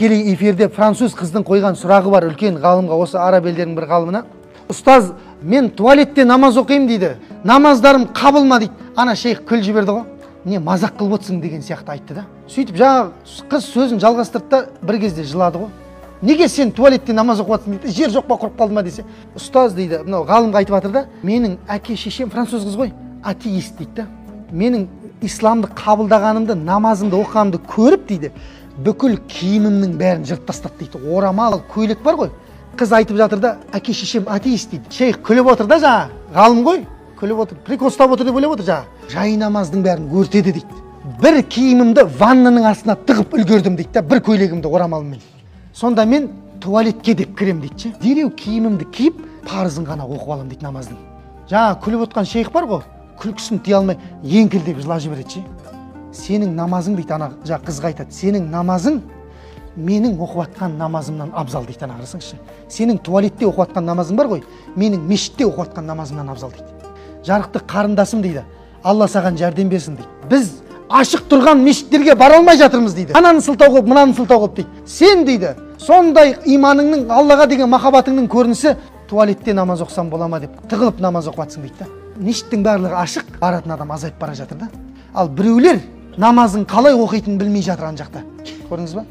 тікелей эфирде француз қыздың қойған сұрағы бар үлкен ғалымға, осы араб елдерінің бір ғалымына. Ұстаз, мен туалетте намаз оқимын дейді. Намаздарым қабыл ма дейді. Ана шейх күліп жіберді ғой. Не мазақ қылып отырсың деген сияқты айтты да. Сөйтіп жаңағы қыз сөзін жалғастырды да бір кезде жылады ғой. Неге сен туалетте намаз оқып жатсың дейді. Жер жоқ па, құрып қалды ма десе. Ұстаз дейді, мынау ғалымға айтып жатыр да. Менің әке шешем француз қыз ғой, атеист дейді да. Менің исламды қабылдағанымды, намазымды оқығанымды көріп дейді, бүкіл киімімнің бәрін жыртып тастады дейді. Орамал, көйлек бар ғой. Қыз айтып жатыр да, әке шешем атеист дейді. Шейх күліп отыр да, жаңа ғалым ғой, күліп отыр, прикол ұстап отыр деп ойлап отыр жаңа. Жай намаздың бәрін өртеді дейді. Бір киімімді ваннаның астына тығып үлгердім дейді да, бір көйлегімді орамалмен. Сонда мен туалетке деп кірем дейді. Дереу киімімді киіп, парызын ғана оқып аламын дейді намаздың. Жаңа күліп отқан шейх бар ғой, күлкісін тыя алмай еңкілдеп жылап жібереді. Сенің намазың дейді, ана жаңа қызға айтады, сенің намазың менің оқып жатқан намазымнан абзал дейді. Ана қарасаңшы. Сенің туалетте оқып жатқан намазың бар ғой, менің мешітте оқып жатқан намазымнан абзал дейді. Жарықты қарындасым дейді, Алла саған жәрдем берсін дейді. Біз ашық тұрған мешіттерге бара алмай жатырмыз дейді. Ананы сылтау қылып, мынаны сылтау қылып дейді. Сен дейді, сондай иманыңның, Аллаға деген махаббатыңның көрінісі туалетте намаз оқысам бола ма деп тығылып намаз оқып жатсың дейді. Мешіттің барлығы ашық, баратын адам азайып бара жатыр да. Ал біреулер намазын қалай оқитынын білмей жатыр ана жақта. Көрдіңіз ба?